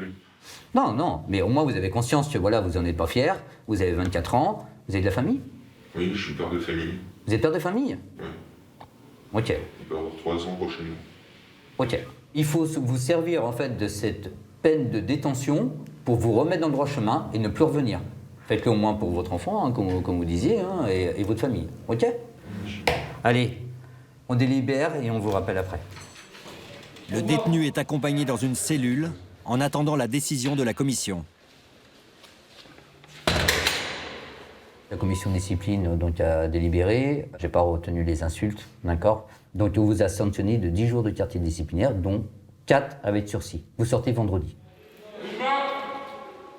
Non, non, mais au moins vous avez conscience que voilà, vous n'en êtes pas fier, vous avez 24 ans, vous avez de la famille? Oui, je suis père de famille. Vous êtes père de famille? Oui. Ok. Il peut avoir 3 ans prochainement. Ok. Il faut vous servir en fait de cette peine de détention pour vous remettre dans le droit chemin et ne plus revenir. Faites-le au moins pour votre enfant, hein, comme vous disiez, hein, et votre famille. Ok? Allez, on délibère et on vous rappelle après. Le détenu est accompagné dans une cellule en attendant la décision de la commission. La commission de discipline donc, a délibéré. J'ai pas retenu les insultes, d'accord? Donc on vous a sanctionné de 10 jours de quartier disciplinaire, dont 4 avec sursis. Vous sortez vendredi.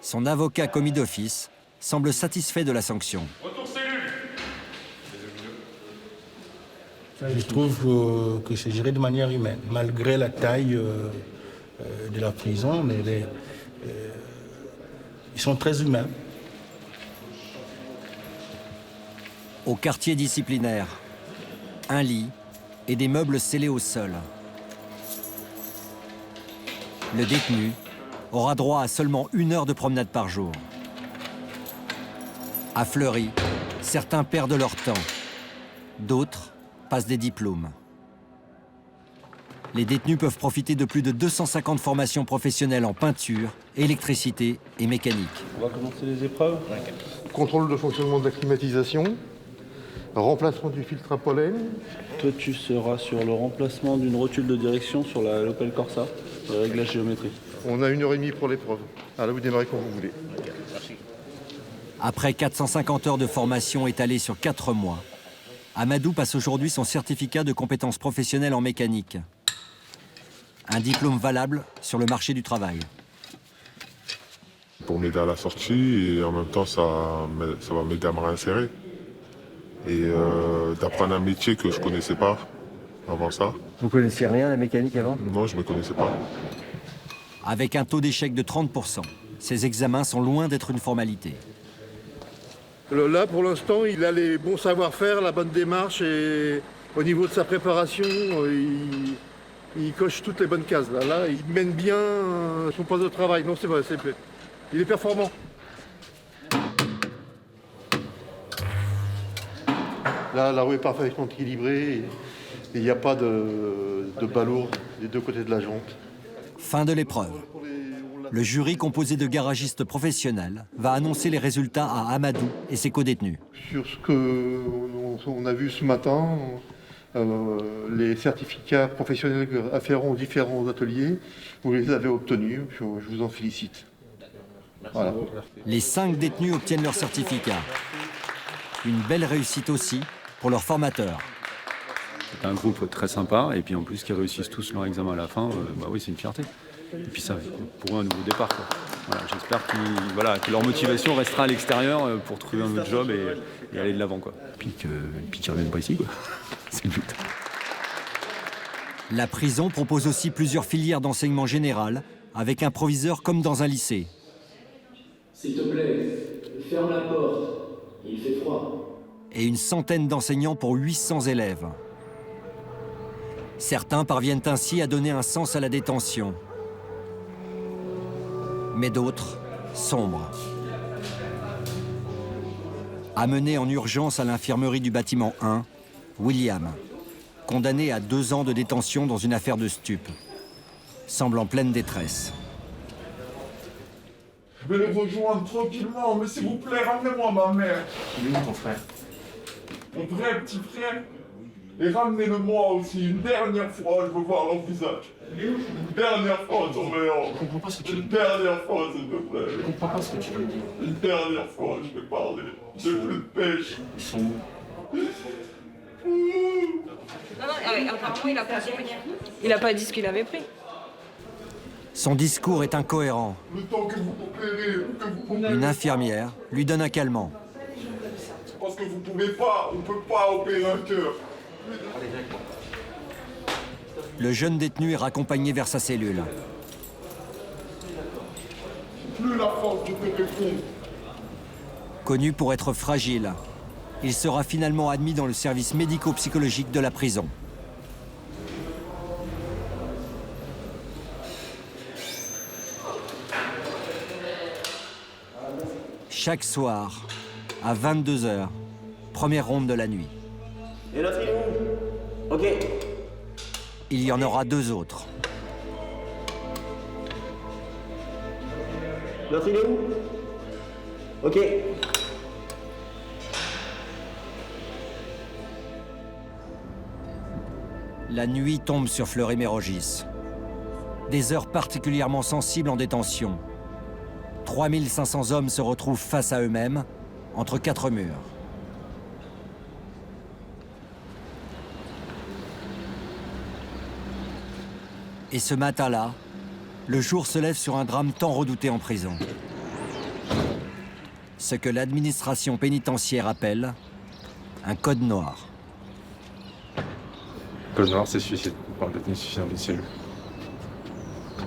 Son avocat commis d'office semble satisfait de la sanction. Je trouve que c'est géré de manière humaine, malgré la taille de la prison, mais ils sont très humains. Au quartier disciplinaire, un lit et des meubles scellés au sol. Le détenu aura droit à seulement 1 heure de promenade par jour. À Fleury, certains perdent leur temps, d'autres passent des diplômes. Les détenus peuvent profiter de plus de 250 formations professionnelles en peinture, électricité et mécanique. On va commencer les épreuves. Contrôle de fonctionnement de la climatisation, remplacement du filtre à pollen. Toi, tu seras sur le remplacement d'une rotule de direction sur la Opel Corsa, le réglage géométrique. On a 1h30 pour l'épreuve. Alors vous démarrez quand vous voulez. Après 450 heures de formation étalées sur 4 mois, Amadou passe aujourd'hui son certificat de compétences professionnelles en mécanique. Un diplôme valable sur le marché du travail. pour m'aider à la sortie et en même temps ça va m'aider à me réinsérer. Et d'apprendre un métier que je connaissais pas avant ça. Vous connaissiez rien à la mécanique avant? Non, je ne me connaissais pas. Avec un taux d'échec de 30%, ces examens sont loin d'être une formalité. Là, pour l'instant, il a les bons savoir-faire, la bonne démarche et au niveau de sa préparation, il coche toutes les bonnes cases. Là, il mène bien son poste de travail. Non, c'est vrai, il est performant. Là, la roue est parfaitement équilibrée et il n'y a pas de balourd des deux côtés de la jante. Fin de l'épreuve. Le jury, composé de garagistes professionnels, va annoncer les résultats à Amadou et ses codétenus. Sur ce qu'on a vu ce matin, les certificats professionnels afférents aux différents ateliers, vous les avez obtenus, je vous en félicite. Voilà. Les 5 détenus obtiennent leur certificat. Une belle réussite aussi pour leurs formateurs. C'est un groupe très sympa, et puis en plus qu'ils réussissent tous leur examen à la fin, bah oui, c'est une fierté. Et puis ça, pour eux, un nouveau départ, quoi. Voilà, j'espère que leur motivation restera à l'extérieur pour trouver un autre job et aller de l'avant, quoi. Puis qu'ils ne reviennent pas ici, quoi. C'est le but. La prison propose aussi plusieurs filières d'enseignement général, avec un proviseur comme dans un lycée. S'il te plaît, ferme la porte, il fait froid. Et une centaine d'enseignants pour 800 élèves. Certains parviennent ainsi à donner un sens à la détention. Mais d'autres sombrent. Amené en urgence à l'infirmerie du bâtiment 1, William, condamné à 2 ans de détention dans une affaire de stup, semble en pleine détresse. Je vais les rejoindre tranquillement, mais s'il vous plaît, ramenez-moi ma mère. Il est où ton frère? Mon vrai petit frère. Et ramenez-le-moi aussi, une dernière fois, je veux voir leur visage. Une dernière fois, surveillant. Je comprends pas ce que tu dis. Une dernière fois, s'il te plaît. Je comprends pas ce que tu veux dire. Une dernière fois, je vais parler. J'ai plus de pêche. Ils sont où? Non, apparemment, il a pas dit ce qu'il avait pris. Son discours est incohérent. Le temps que vous opérez, Une infirmière lui donne un calmant. Parce que vous pouvez pas, on peut pas opérer un cœur. Le jeune détenu est raccompagné vers sa cellule. Plus la force de te répondre. Connu pour être fragile, il sera finalement admis dans le service médico-psychologique de la prison. Chaque soir, à 22 h, première ronde de la nuit. Et l'autre, il est où? Ok. Il y en aura 2 autres. L'autre, il est où? Ok. La nuit tombe sur Fleury-Mérogis. Des heures particulièrement sensibles en détention. 3500 hommes se retrouvent face à eux-mêmes, entre 4 murs. Et ce matin-là, le jour se lève sur un drame tant redouté en prison. Ce que l'administration pénitentiaire appelle un code noir. Code noir, c'est suicide. On parle de suicide dans une cellule.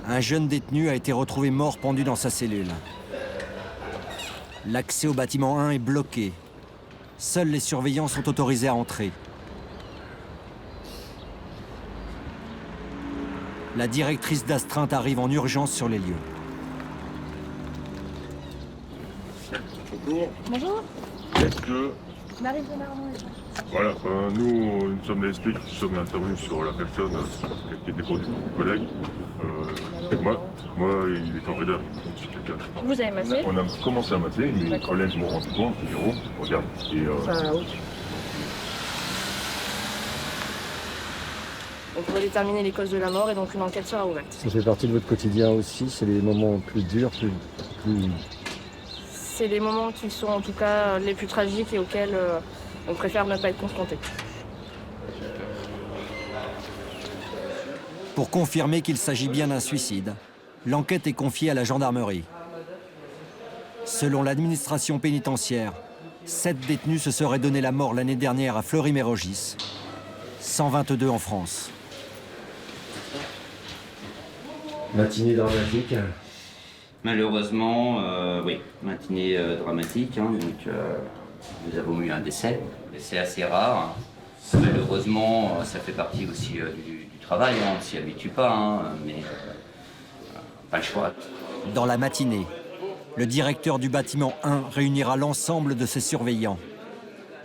Un jeune détenu a été retrouvé mort pendu dans sa cellule. L'accès au bâtiment 1 est bloqué. Seuls les surveillants sont autorisés à entrer. La directrice d'astreinte arrive en urgence sur les lieux. Bonjour. Est-ce que... Marie Bernardon. Voilà, nous sommes les SPIC, nous sommes intervenus sur la personne qui était connue, mon collègue. Moi, il est en rédac. Vous avez massé? On a commencé à masser, mes collègues m'ont rendu compte, Jérôme, regarde. On pourrait déterminer les causes de la mort et donc une enquête sera ouverte. Ça fait partie de votre quotidien aussi, c'est les moments plus durs, plus... C'est les moments qui sont en tout cas les plus tragiques et auxquels on préfère ne pas être confronté. Pour confirmer qu'il s'agit bien d'un suicide, l'enquête est confiée à la gendarmerie. Selon l'administration pénitentiaire, 7 détenus se seraient donné la mort l'année dernière à Fleury-Mérogis, 122 en France. Matinée dramatique. Malheureusement, oui, matinée dramatique. Hein, donc, nous avons eu un décès. C'est assez rare. Malheureusement, ça fait partie aussi du travail. Hein, on ne s'y habitue pas, hein, mais pas le choix. Dans la matinée, le directeur du bâtiment 1 réunira l'ensemble de ses surveillants.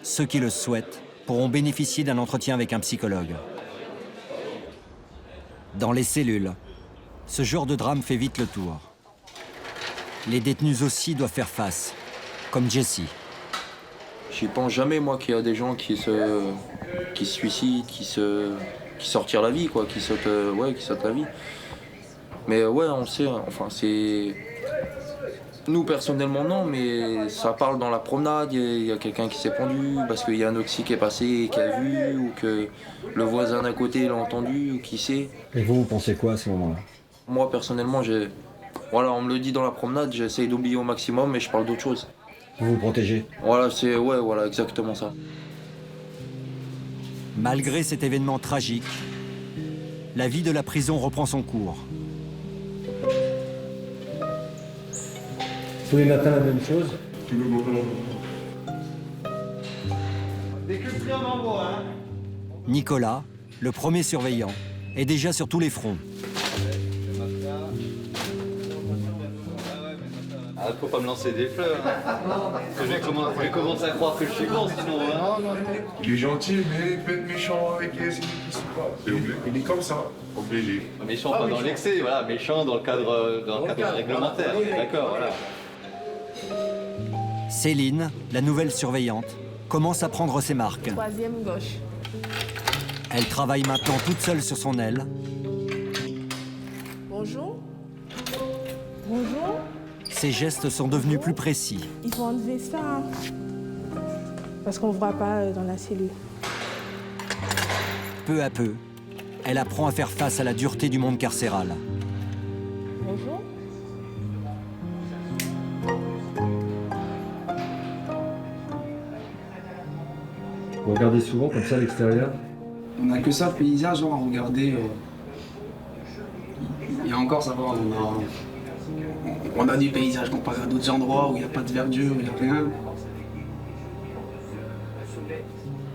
Ceux qui le souhaitent pourront bénéficier d'un entretien avec un psychologue. Dans les cellules, ce genre de drame fait vite le tour. Les détenus aussi doivent faire face, comme Jessie. J'y pense jamais, moi, qu'il y a des gens qui se suicident, qui sortent la vie, quoi, qui sautent la vie. Mais ouais, on sait, enfin, c'est... Nous, personnellement, non, mais ça parle dans la promenade, il y a quelqu'un qui s'est pendu, parce qu'il y a un oxy qui est passé et qui a vu, ou que le voisin d'à côté l'a entendu, ou qui sait. Et vous pensez quoi à ce moment-là? Moi, personnellement, voilà, on me le dit dans la promenade, j'essaye d'oublier au maximum, mais je parle d'autre chose. Vous vous protégez? Voilà, voilà, exactement ça. Malgré cet événement tragique, la vie de la prison reprend son cours. Tous les matins la même chose? Des culpés en envoi, hein. Nicolas, le premier surveillant, est déjà sur tous les fronts. Ah, faut pas me lancer des fleurs. Hein. Je commence à croire que je suis bon sinon. Hein. Il est gentil, mais il peut être méchant avec les ennemis qui sont pas. Il est comme ça, obligé. Méchant pas dans l'excès, voilà, méchant dans le cadre réglementaire. D'accord, voilà. Céline, la nouvelle surveillante, commence à prendre ses marques. 3e gauche. Elle travaille maintenant toute seule sur son aile. Bonjour. Bonjour. Ses gestes sont devenus plus précis. Il faut enlever ça, hein, parce qu'on ne voit pas dans la cellule. Peu à peu, elle apprend à faire face à la dureté du monde carcéral. Bonjour. Vous regardez souvent comme ça à l'extérieur? On n'a que ça, le paysage, à regarder. Et encore, ça va, on a du paysage comparé à d'autres endroits où il n'y a pas de verdure, où il n'y a rien.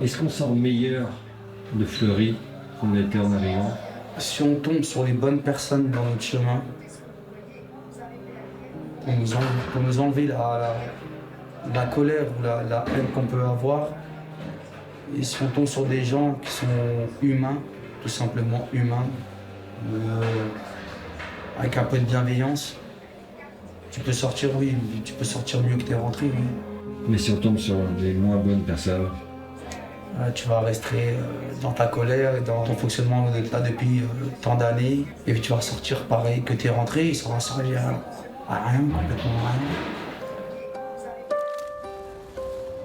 Est-ce qu'on sort meilleur de Fleury qu'on était en arrivant? Si on tombe sur les bonnes personnes dans notre chemin, pour nous enlever la colère ou la haine qu'on peut avoir, et si on tombe sur des gens qui sont humains, tout simplement humains, avec un peu de bienveillance, tu peux sortir, oui, tu peux sortir mieux que t'es rentré, oui. Mais si on tombe sur des moins bonnes personnes? Tu vas rester dans ta colère et dans ton fonctionnement là depuis tant d'années, et puis tu vas sortir pareil que t'es rentré, et ça va servir à rien, complètement à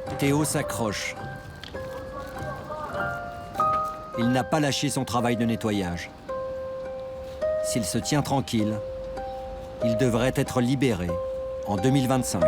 rien. Théo s'accroche. Il n'a pas lâché son travail de nettoyage. S'il se tient tranquille, il devrait être libéré en 2025.